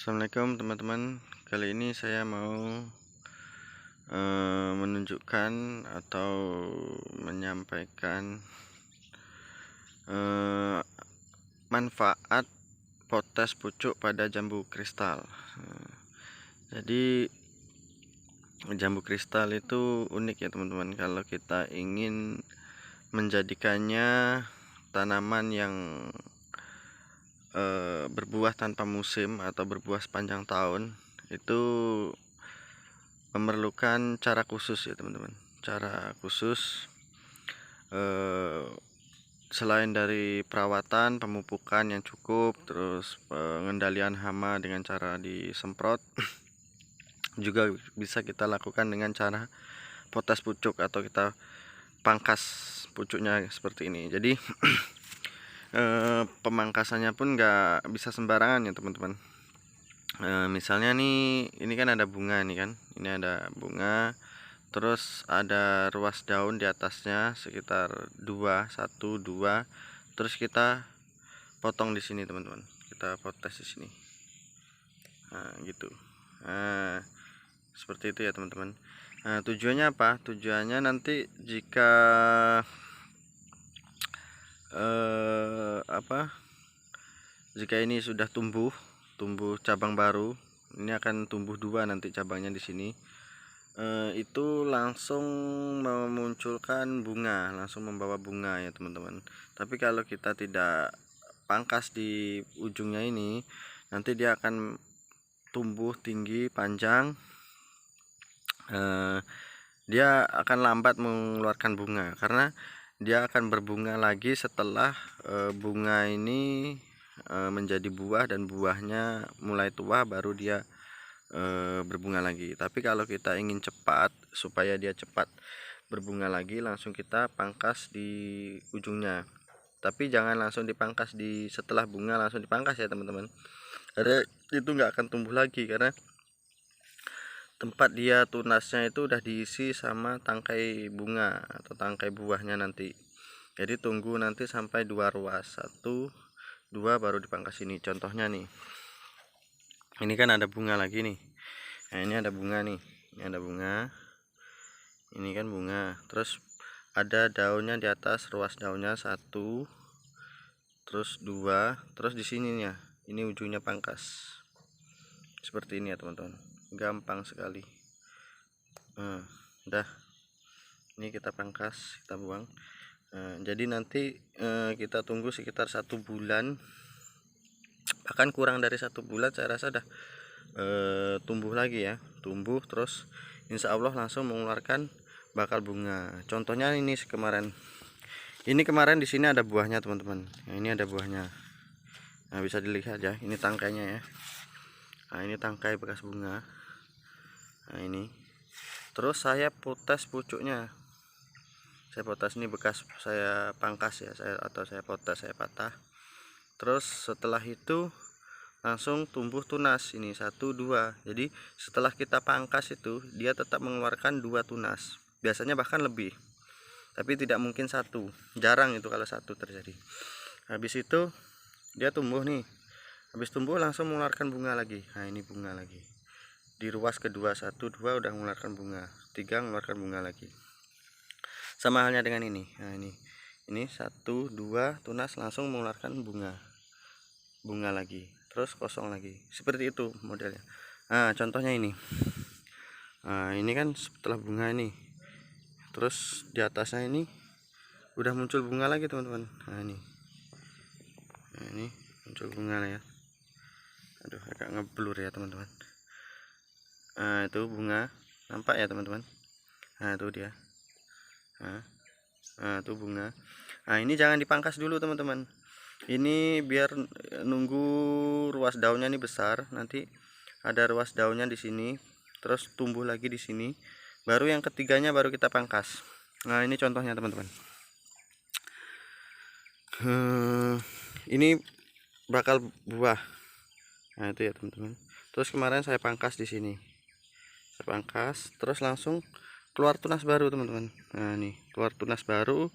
Assalamualaikum teman-teman. Kali ini saya mau menunjukkan atau menyampaikan eh, manfaat potes pucuk pada jambu kristal. Jadi jambu kristal itu unik ya teman-teman. Kalau kita ingin menjadikannya tanaman yang berbuah tanpa musim atau berbuah sepanjang tahun, itu memerlukan cara khusus ya teman-teman. Cara khusus selain dari perawatan, pemupukan yang cukup, terus pengendalian hama dengan cara disemprot, juga bisa kita lakukan dengan cara potes pucuk atau kita pangkas pucuknya seperti ini. Jadi pemangkasannya pun nggak bisa sembarangan ya teman-teman. Misalnya nih, ini kan ada bunga nih kan, ini ada bunga, terus ada ruas daun di atasnya sekitar 1 2, terus kita potong di sini teman-teman, kita potes di sini. Nah gitu. Nah, seperti itu ya teman-teman. Nah, tujuannya apa? Tujuannya nanti jika jika ini sudah tumbuh cabang baru, ini akan tumbuh dua nanti cabangnya di sini. Itu langsung memunculkan bunga, langsung membawa bunga ya teman-teman. Tapi kalau kita tidak pangkas di ujungnya ini, nanti dia akan tumbuh tinggi panjang. Dia akan lambat mengeluarkan bunga karena dia akan berbunga lagi setelah bunga ini menjadi buah dan buahnya mulai tua, baru dia berbunga lagi. Tapi kalau kita ingin cepat, supaya dia cepat berbunga lagi, langsung kita pangkas di ujungnya. Tapi jangan langsung dipangkas setelah bunga, langsung dipangkas ya teman-teman, karena itu nggak akan tumbuh lagi, karena tempat dia tunasnya itu udah diisi sama tangkai bunga atau tangkai buahnya nanti. Jadi tunggu nanti sampai 2 ruas, 1 2 baru dipangkas. Ini contohnya nih, ini kan ada bunga lagi nih. Nah ini ada bunga nih, ini ada bunga, ini kan bunga, terus ada daunnya di atas, ruas daunnya 1, terus 2, terus di sininya ini ujungnya pangkas seperti ini ya teman-teman, gampang sekali. Udah, ini kita pangkas, kita buang. Jadi nanti kita tunggu sekitar 1 bulan, bahkan kurang dari 1 bulan saya rasa dah tumbuh lagi ya, tumbuh terus insya Allah langsung mengeluarkan bakal bunga. Contohnya ini kemarin, di sini ada buahnya teman-teman. Nah, ini ada buahnya, nah bisa dilihat ya, ini tangkainya ya. Nah ini tangkai bekas bunga. Nah ini, terus saya potes pucuknya, saya potes, ini bekas saya pangkas ya, saya potes, saya patah. Terus setelah itu langsung tumbuh tunas, ini 1 2. Jadi setelah kita pangkas itu dia tetap mengeluarkan 2 tunas, biasanya bahkan lebih, tapi tidak mungkin 1, jarang itu kalau 1 terjadi. Habis itu dia tumbuh nih, habis tumbuh langsung mengeluarkan bunga lagi. Nah ini bunga lagi di ruas kedua, 1 2 udah mengeluarkan bunga, 3 mengeluarkan bunga lagi. Sama halnya dengan ini. Nah ini 1 2 tunas langsung mengeluarkan bunga lagi, terus kosong lagi, seperti itu modelnya. Nah contohnya ini, nah ini kan setelah bunga ini, terus di atasnya ini udah muncul bunga lagi teman-teman. Nah ini muncul bunga ya, aduh agak ngeblur ya teman-teman. Nah itu bunga, nampak ya teman-teman. Nah itu dia. Nah itu bunga. Nah ini jangan dipangkas dulu teman-teman, ini biar nunggu ruas daunnya ini besar, nanti ada ruas daunnya di sini, terus tumbuh lagi di sini, baru yang ketiganya baru kita pangkas. Nah ini contohnya teman-teman. Ini bakal buah. Nah itu ya teman-teman. Terus kemarin saya pangkas di sini, saya pangkas, terus langsung keluar tunas baru teman-teman. Nah nih keluar tunas baru,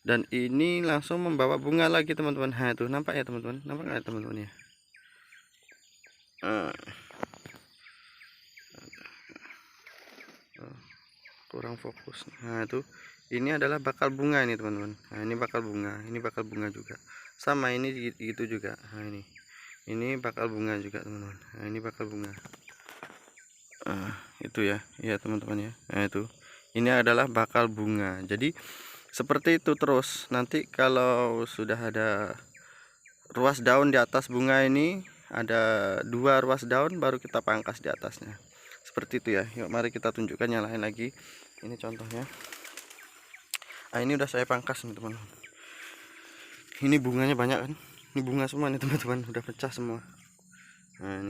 dan ini langsung membawa bunga lagi teman-teman. Nah itu nampak ya teman-teman, nampak nggak teman-teman ya? eh, kurang fokus. Nah itu, ini adalah bakal bunga ini teman-teman. Nah ini bakal bunga, ini bakal bunga juga, sama ini gitu juga. Nah ini bakal bunga juga teman-teman. Nah ini bakal bunga. Itu ya, ya teman-teman ya. Nah itu, ini adalah bakal bunga. Jadi seperti itu terus. Nanti kalau sudah ada ruas daun di atas bunga ini, ada 2 ruas daun, baru kita pangkas di atasnya. Seperti itu ya. Yuk mari kita tunjukkan yang lain lagi. Ini contohnya. Nah ini udah saya pangkas nih teman-teman. Ini bunganya banyak kan? Ini bunga semua nih teman-teman, udah pecah semua. Nah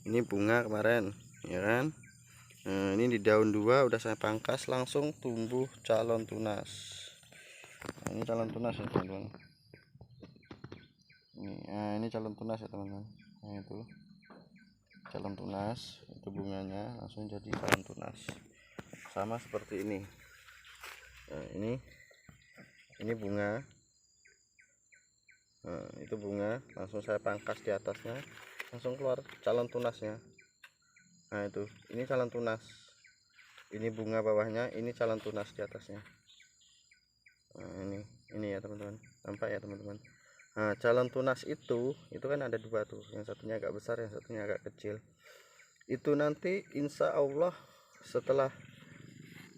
ini bunga kemarin, ya kan? Nah, ini di daun 2 udah saya pangkas, langsung tumbuh calon tunas. Nah, ini calon tunas ya teman-teman. Ini calon tunas ya teman-teman. Nah itu calon tunas, itu bunganya langsung jadi calon tunas. Sama seperti ini. Nah, ini bunga. Nah, itu bunga, langsung saya pangkas di atasnya, langsung keluar calon tunasnya. Nah itu, ini calon tunas, ini bunga bawahnya, ini calon tunas di atasnya. Nah ini ya teman-teman, nampak ya teman-teman. Nah calon tunas itu kan ada 2 tuh, yang satunya agak besar, yang satunya agak kecil. Itu nanti insya Allah setelah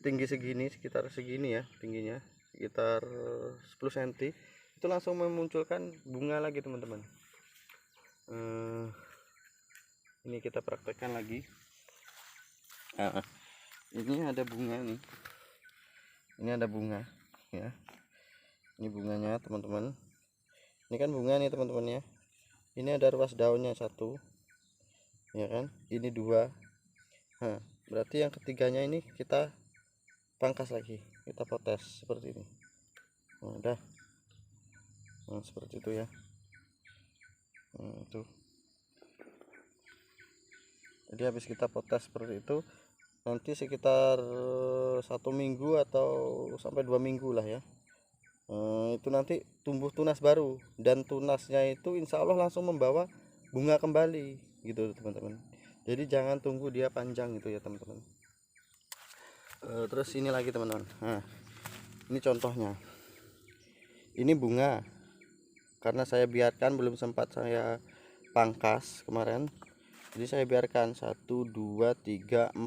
tinggi segini, sekitar segini ya tingginya, sekitar 10 cm, itu langsung memunculkan bunga lagi teman-teman. Ini kita praktekkan lagi. Ini ada bunga nih, ini ada bunga ya, ini bunganya teman-teman. Ini kan bunga nih teman-teman ya. Ini ada ruas daunnya 1 ya kan, ini 2. Nah berarti yang ketiganya ini kita pangkas lagi, kita potes seperti ini. Nah, udah. Nah, seperti itu ya. Nah, itu. Jadi habis kita potes seperti itu, nanti sekitar 1 minggu atau sampai 2 minggu lah ya. Itu nanti tumbuh tunas baru, dan tunasnya itu insya Allah langsung membawa bunga kembali gitu teman-teman. Jadi jangan tunggu dia panjang gitu ya teman-teman. Terus ini lagi teman-teman. Nah ini contohnya, ini bunga, karena saya biarkan belum sempat saya pangkas kemarin, jadi saya biarkan 1 2 3 4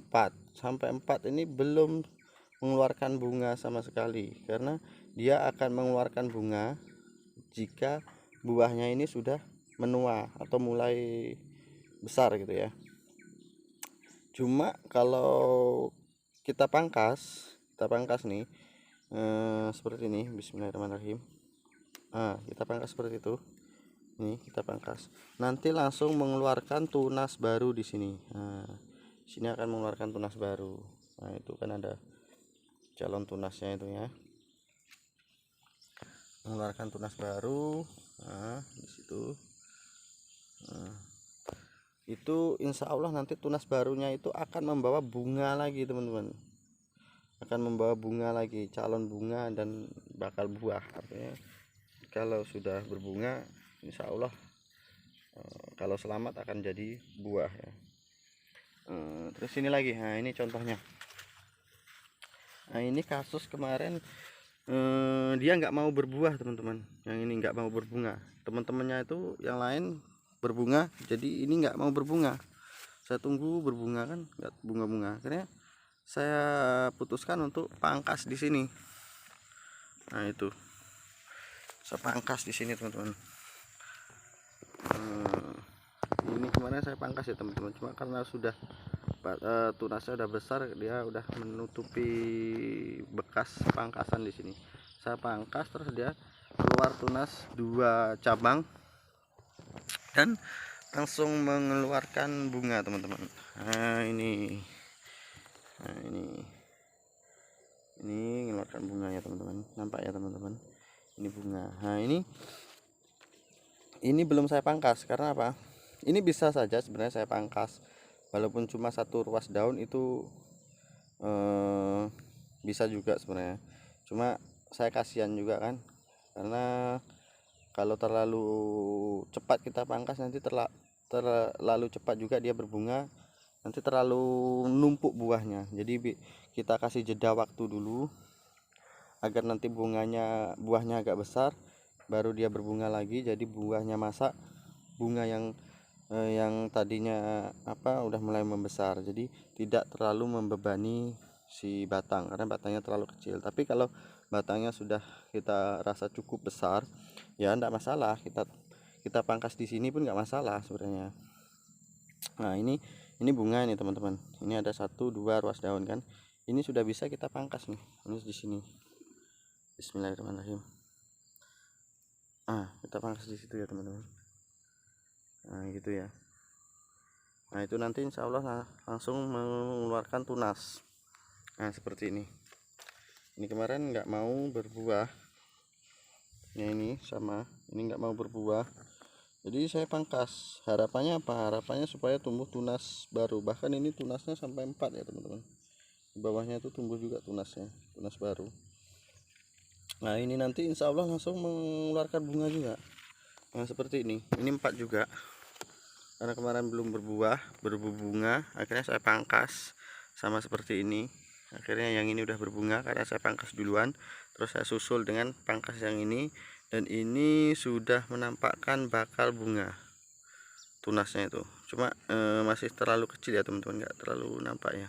sampai 4 ini belum mengeluarkan bunga sama sekali, karena dia akan mengeluarkan bunga jika buahnya ini sudah menua atau mulai besar gitu ya. Cuma kalau kita pangkas nih seperti ini, bismillahirrahmanirrahim. Kita pangkas seperti itu. Nih kita pangkas, nanti langsung mengeluarkan tunas baru di sini. Sini akan mengeluarkan tunas baru. Nah itu kan ada calon tunasnya itu ya, mengeluarkan tunas baru. Di situ. Itu insya Allah nanti tunas barunya itu akan membawa bunga lagi teman-teman, akan membawa bunga lagi, calon bunga dan bakal buah. Artinya kalau sudah berbunga insya Allah kalau selamat akan jadi buah ya. Terus ini lagi, nah ini contohnya. Nah ini kasus kemarin, dia nggak mau berbuah teman-teman, yang ini nggak mau berbunga. Teman-temannya itu yang lain berbunga, jadi ini nggak mau berbunga. Saya tunggu berbunga kan nggak bunga-bunga, akhirnya saya putuskan untuk pangkas di sini. Nah itu saya pangkas di sini teman-teman. Ini kemarin saya pangkas ya teman-teman, cuma karena sudah tunasnya udah besar, dia udah menutupi bekas pangkasan di sini. Saya pangkas, terus dia keluar tunas 2 cabang dan langsung mengeluarkan bunga teman-teman. Ini mengeluarkan bunga ya teman-teman, nampak ya teman-teman, ini bunga. Nah ini belum saya pangkas, karena apa, ini bisa saja sebenarnya saya pangkas walaupun cuma 1 ruas daun itu bisa juga sebenarnya, cuma saya kasihan juga kan, karena kalau terlalu cepat kita pangkas nanti terlalu cepat juga dia berbunga, nanti terlalu numpuk buahnya. Jadi kita kasih jeda waktu dulu agar nanti buahnya agak besar, baru dia berbunga lagi. Jadi buahnya masak, bunga yang tadinya udah mulai membesar, jadi tidak terlalu membebani si batang karena batangnya terlalu kecil. Tapi kalau batangnya sudah kita rasa cukup besar, ya enggak masalah, kita pangkas di sini pun nggak masalah sebenarnya. Nah, ini bunga nih teman-teman, ini ada 1 2 ruas daun kan, ini sudah bisa kita pangkas nih. Ini di sini, bismillahirrahmanirrahim. Kita pangkas di situ ya teman-teman. Nah gitu ya. Nah itu nanti insya Allah langsung mengeluarkan tunas. Nah seperti ini. Ini kemarin nggak mau berbuah. Ya ini sama, ini nggak mau berbuah. Jadi saya pangkas. Harapannya apa? Harapannya supaya tumbuh tunas baru. Bahkan ini tunasnya sampai 4 ya teman-teman. Di bawahnya itu tumbuh juga tunasnya, tunas baru. Nah ini nanti insya Allah langsung mengeluarkan bunga juga. Nah seperti ini. Ini 4 juga. Karena kemarin belum berbunga, akhirnya saya pangkas sama seperti ini. Akhirnya yang ini udah berbunga karena saya pangkas duluan, terus saya susul dengan pangkas yang ini, dan ini sudah menampakkan bakal bunga tunasnya itu. Cuma masih terlalu kecil ya teman-teman, nggak terlalu nampak ya.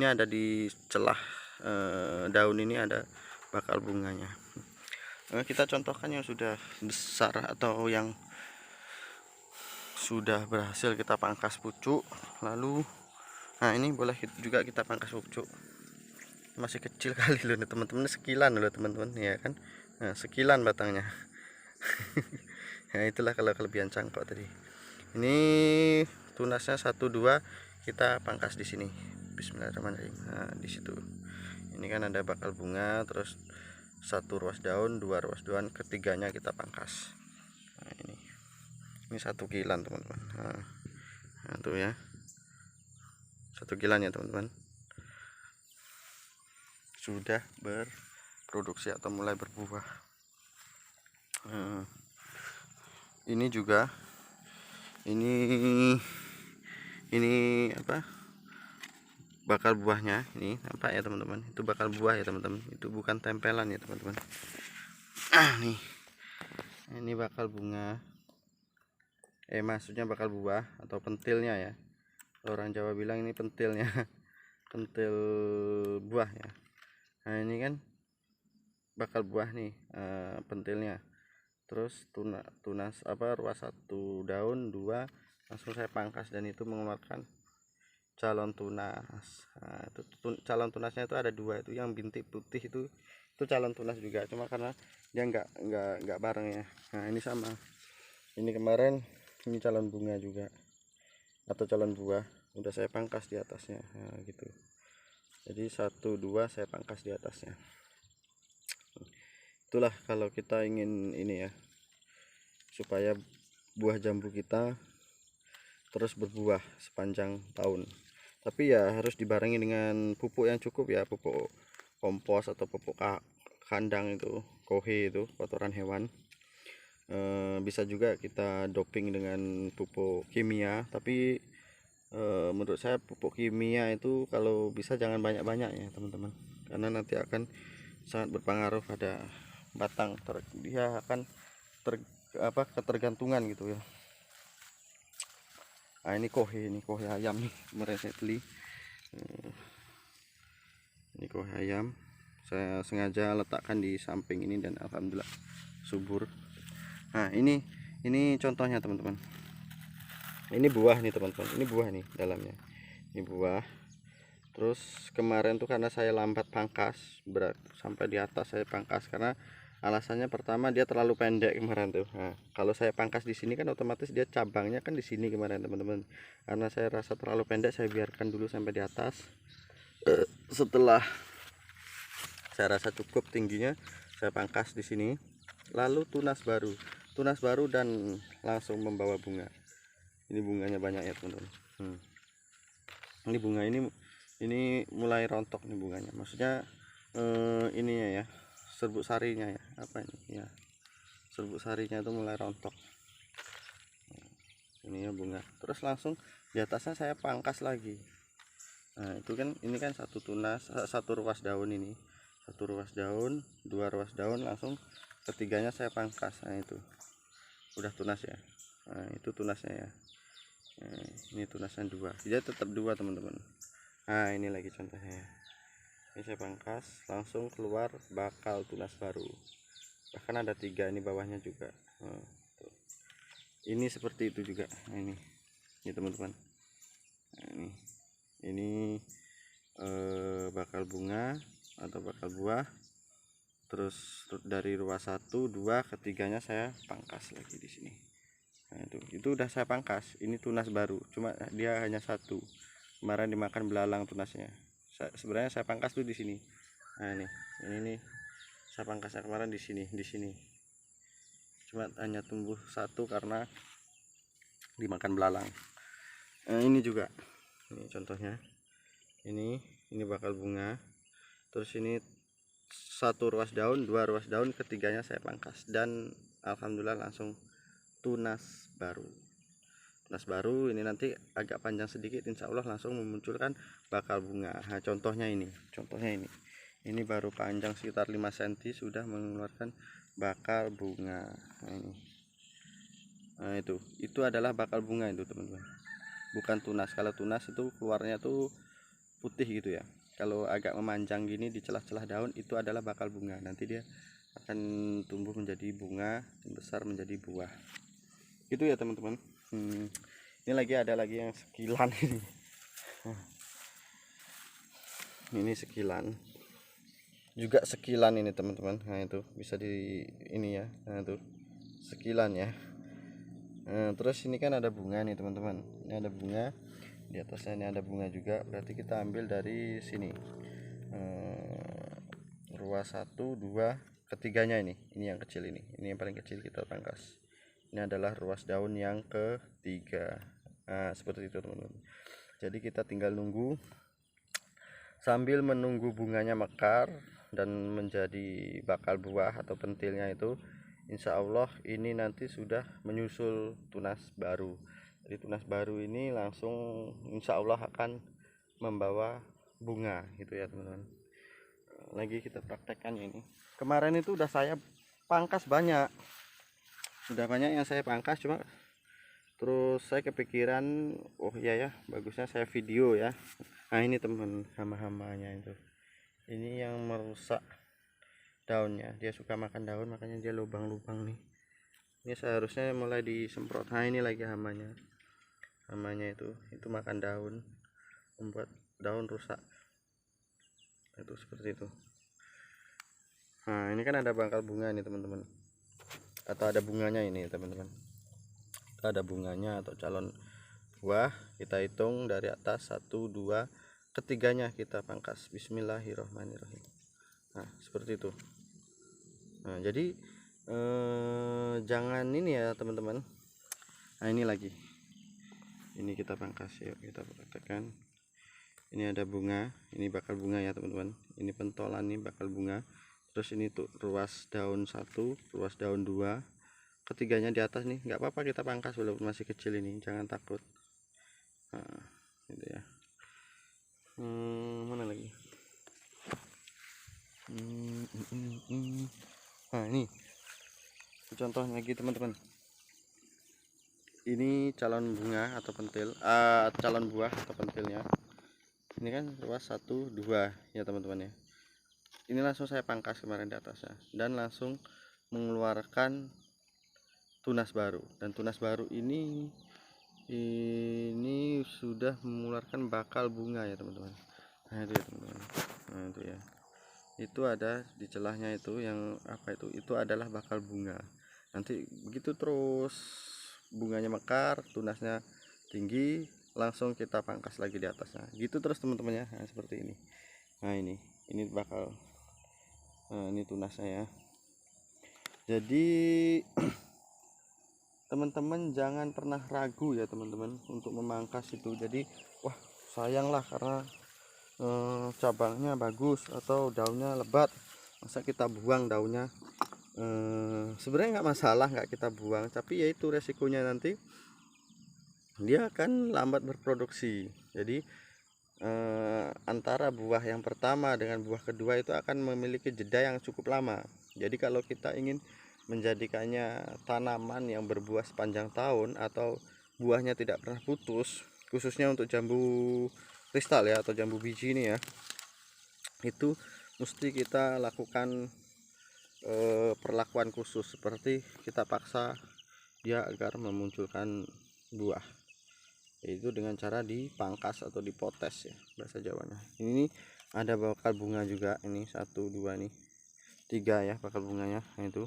Ini ada di celah daun ini ada bakal bunganya. Kita contohkan yang sudah besar atau yang sudah berhasil kita pangkas pucuk. Lalu nah ini boleh juga kita pangkas pucuk, masih kecil kali loh teman-teman, sekilan loh teman-teman ya kan. Nah, sekilan batangnya. Ya itulah kalau kelebihan cangkok tadi. Ini tunasnya 1 2 kita pangkas di sini, bismillahirrahmanirrahim. Nah di situ ini kan ada bakal bunga, terus 1 ruas daun, 2 ruas daun, ketiganya kita pangkas. Nah ini 1 kilan teman-teman. Nah tuh ya, 1 kilan ya teman-teman, sudah berproduksi atau mulai berbuah. Ini juga ini bakal buahnya, ini nampak ya teman-teman, itu bakal buah ya teman-teman, itu bukan tempelan ya teman-teman. Nih ini bakal bunga, maksudnya bakal buah atau pentilnya ya, orang Jawa bilang ini pentilnya. Pentil buah ya. Nah ini kan bakal buah nih, pentilnya. Terus tunas ruas 1 daun 2 langsung saya pangkas, dan itu mengeluarkan calon tunas. Nah, itu calon tunasnya itu ada 2, itu yang bintik putih itu calon tunas juga, cuma karena dia nggak bareng ya. Nah ini sama, ini kemarin ini calon bunga juga atau calon buah, udah saya pangkas di atasnya. Nah gitu, jadi 1 2 saya pangkas di atasnya. Itulah kalau kita ingin ini ya, supaya buah jambu kita terus berbuah sepanjang tahun. Tapi ya harus dibarengi dengan pupuk yang cukup ya, pupuk kompos atau pupuk kandang itu, kohe itu, kotoran hewan. Bisa juga kita doping dengan pupuk kimia, tapi menurut saya pupuk kimia itu kalau bisa jangan banyak-banyak ya teman-teman, karena nanti akan sangat berpengaruh pada batang, dia akan ketergantungan gitu ya. Nah ini kohe ayam nih, kemarin saya beli. Ini kohe ayam, saya sengaja letakkan di samping ini dan alhamdulillah subur. Nah ini contohnya teman-teman, ini buah nih teman-teman, ini buah nih dalamnya, ini buah. Terus kemarin tuh karena saya lambat pangkas, berat sampai di atas saya pangkas, karena alasannya pertama dia terlalu pendek kemarin tuh. Nah, kalau saya pangkas di sini kan otomatis dia cabangnya kan di sini kemarin teman-teman. Karena saya rasa terlalu pendek, saya biarkan dulu sampai di atas. Setelah saya rasa cukup tingginya, saya pangkas di sini. Lalu tunas baru dan langsung membawa bunga. Ini bunganya banyak ya teman-teman. Ini bunga ini mulai rontok nih bunganya, maksudnya ininya ya, serbuk sarinya ya, apa ini ya, serbuk sarinya itu mulai rontok. ini ya bunga. Terus langsung di atasnya saya pangkas lagi. Nah itu kan, ini kan satu tunas, satu ruas daun, ini satu ruas daun, dua ruas daun, langsung ketiganya saya pangkas. Nah itu udah tunas ya. Nah itu tunasnya ya. Nah, ini tunasnya dua, dia tetap dua teman-teman. Nah ini lagi contohnya. Ini saya pangkas, langsung keluar bakal tunas baru. Bahkan ada 3 ini bawahnya juga. Nah, tuh. Ini seperti itu juga. Nah, ini teman-teman. Nah, ini bakal bunga atau bakal buah. Terus dari ruas 1, 2, ketiganya saya pangkas lagi di sini. Nah, itu udah saya pangkas. Ini tunas baru, cuma dia hanya satu. Kemarin dimakan belalang tunasnya. Sebenarnya saya pangkas tuh di sini. Nah ini nih saya pangkasnya kemarin di sini, cuma hanya tumbuh satu karena dimakan belalang. Nah, ini juga, ini contohnya, ini bakal bunga. Terus ini satu ruas daun, dua ruas daun, ketiganya saya pangkas dan alhamdulillah langsung tunas baru. Tunas baru ini nanti agak panjang sedikit, insya Allah langsung memunculkan bakal bunga. Nah contohnya ini baru panjang sekitar 5 cm sudah mengeluarkan bakal bunga. Nah, ini. Nah itu adalah bakal bunga itu teman-teman, bukan tunas. Kalau tunas itu keluarnya tuh putih gitu ya. Kalau agak memanjang gini di celah-celah daun, itu adalah bakal bunga. Nanti dia akan tumbuh menjadi bunga, besar menjadi buah. Itu ya teman-teman. Ini ada lagi yang sekilan ini. Ini sekilan. Juga sekilan ini teman-teman. Nah itu bisa di ini ya. Nah itu sekilan ya. Nah, terus ini kan ada bunga nih teman-teman. Ini ada bunga. Di atasnya ini ada bunga juga. Berarti kita ambil dari sini. Ruas 1, 2, ketiganya ini yang kecil ini yang paling kecil kita pangkas. Ini adalah ruas daun yang ketiga. Nah seperti itu teman-teman. Jadi kita tinggal nunggu, sambil menunggu bunganya mekar dan menjadi bakal buah atau pentilnya itu, insya Allah ini nanti sudah menyusul tunas baru. Jadi tunas baru ini langsung insya Allah akan membawa bunga gitu ya teman-teman. Lagi kita praktekkan ini. Kemarin itu udah saya pangkas banyak, sudah banyak yang saya pangkas, cuma terus saya kepikiran, oh iya ya bagusnya saya video ya. Nah ini teman, hama-hamanya itu, ini yang merusak daunnya. Dia suka makan daun, makanya dia lubang-lubang nih. Ini seharusnya mulai disemprot. Nah ini lagi hamanya itu makan daun, membuat daun rusak. Itu seperti itu. Nah ini kan ada bakal bunga nih teman-teman, atau ada bunganya ini teman-teman. Ada bunganya atau calon buah. Kita hitung dari atas 1, 2, ketiganya kita pangkas. Bismillahirrohmanirrohim. Nah seperti itu. Nah jadi jangan ini ya teman-teman. Nah ini lagi, ini kita pangkas. Yuk kita praktekkan. Ini ada bunga, ini bakal bunga ya teman-teman. Ini pentolan, ini bakal bunga. Terus ini tuh ruas daun 1, ruas daun 2, ketiganya di atas nih. Nggak apa-apa kita pangkas walaupun masih kecil ini, jangan takut. Nah gitu ya. Mana lagi? Nah ini contohnya lagi teman-teman. Ini calon bunga atau pentil, calon buah atau pentilnya. Ini kan ruas 1, 2 ya teman-teman ya. Ini langsung saya pangkas kemarin di atasnya dan langsung mengeluarkan tunas baru. Dan tunas baru ini sudah mengeluarkan bakal bunga ya teman-teman. Nah itu ya teman-teman. Nah itu ya. Itu ada di celahnya itu yang apa itu adalah bakal bunga. Nanti begitu terus bunganya mekar, tunasnya tinggi, langsung kita pangkas lagi di atasnya. Gitu terus teman-teman ya. Nah, seperti ini. Nah ini bakal, nah ini tunasnya ya. Jadi teman-teman jangan pernah ragu ya teman-teman untuk memangkas itu. Jadi wah sayang lah karena cabangnya bagus atau daunnya lebat, masa kita buang daunnya. Sebenarnya nggak masalah nggak kita buang, tapi ya itu resikonya nanti dia akan lambat berproduksi. Jadi antara buah yang pertama dengan buah kedua itu akan memiliki jeda yang cukup lama. Jadi kalau kita ingin menjadikannya tanaman yang berbuah sepanjang tahun atau buahnya tidak pernah putus, khususnya untuk jambu kristal ya atau jambu biji ini ya, itu mesti kita lakukan perlakuan khusus, seperti kita paksa dia agar memunculkan buah, yaitu dengan cara dipangkas atau dipotes ya bahasa Jawanya. Ini ada bakal bunga juga, ini 1 2 nih 3 ya bakal bunganya. Nah, itu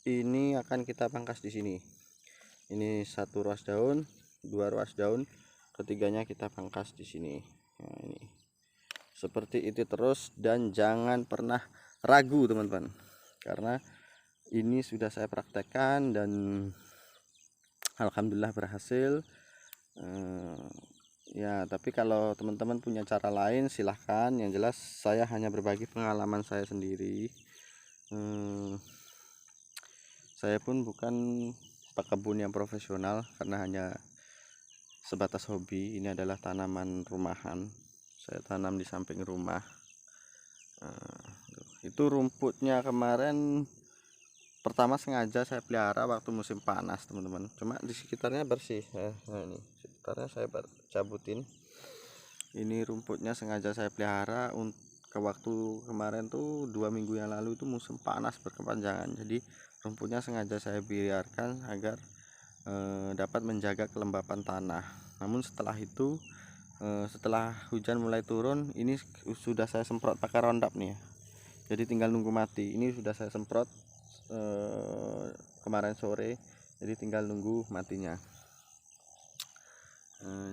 ini akan kita pangkas di sini. Ini 1 ruas daun, 2 ruas daun, ketiganya kita pangkas di sini. Nah, ini seperti itu terus, dan jangan pernah ragu teman-teman, karena ini sudah saya praktekkan dan alhamdulillah berhasil. Ya, tapi kalau teman-teman punya cara lain silahkan. Yang jelas saya hanya berbagi pengalaman saya sendiri. Saya pun bukan pekebun yang profesional karena hanya sebatas hobi. Ini adalah tanaman rumahan, saya tanam di samping rumah. Itu rumputnya kemarin pertama sengaja saya pelihara waktu musim panas teman-teman, cuma di sekitarnya bersih ya. Nah, ini sekitarnya saya cabutin. Ini rumputnya sengaja saya pelihara ke waktu kemarin tuh 2 minggu yang lalu itu musim panas berkepanjangan, jadi rumputnya sengaja saya biarkan agar dapat menjaga kelembapan tanah. Namun setelah itu setelah hujan mulai turun, ini sudah saya semprot pakai Roundup nih ya, jadi tinggal nunggu mati. Ini sudah saya semprot kemarin sore, jadi tinggal nunggu matinya.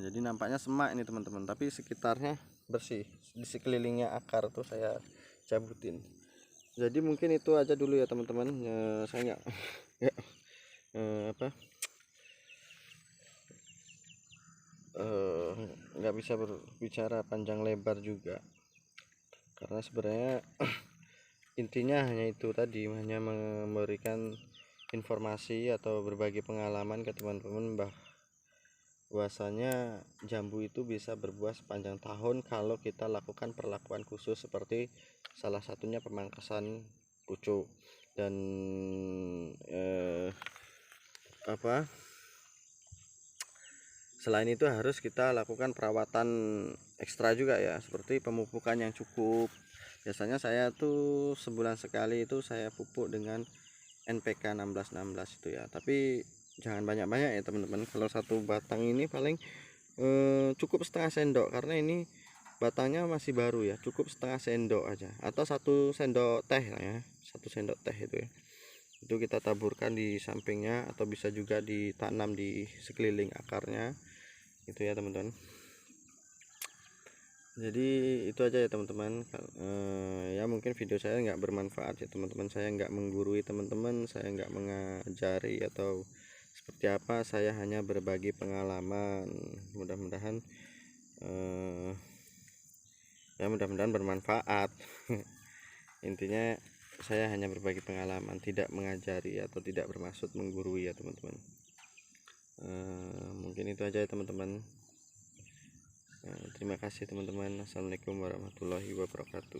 Jadi nampaknya semak ini teman-teman, tapi sekitarnya bersih, di sekelilingnya akar tuh saya cabutin. Jadi mungkin itu aja dulu ya teman-teman. Saya nggak bisa berbicara panjang lebar juga, karena sebenarnya intinya hanya itu tadi, hanya memberikan informasi atau berbagi pengalaman ke teman-teman bahwasanya jambu itu bisa berbuah sepanjang tahun kalau kita lakukan perlakuan khusus, seperti salah satunya pemangkasan pucuk dan selain itu harus kita lakukan perawatan ekstra juga ya, seperti pemupukan yang cukup. Biasanya saya tuh sebulan sekali itu saya pupuk dengan NPK 1616 itu ya, tapi jangan banyak-banyak ya teman-teman. Kalau satu batang ini paling cukup setengah sendok, karena ini batangnya masih baru ya, cukup setengah sendok aja, atau 1 sendok teh lah ya, 1 sendok teh itu ya. Itu kita taburkan di sampingnya atau bisa juga ditanam di sekeliling akarnya itu ya teman-teman. Jadi itu aja ya teman-teman. Ya mungkin video saya nggak bermanfaat ya teman-teman, saya nggak menggurui teman-teman, saya nggak mengajari atau seperti apa, saya hanya berbagi pengalaman. Mudah-mudahan ya mudah-mudahan bermanfaat. Intinya saya hanya berbagi pengalaman, tidak mengajari atau tidak bermaksud menggurui ya teman-teman. Mungkin itu aja ya teman-teman. Terima kasih teman-teman. Assalamualaikum warahmatullahi wabarakatuh.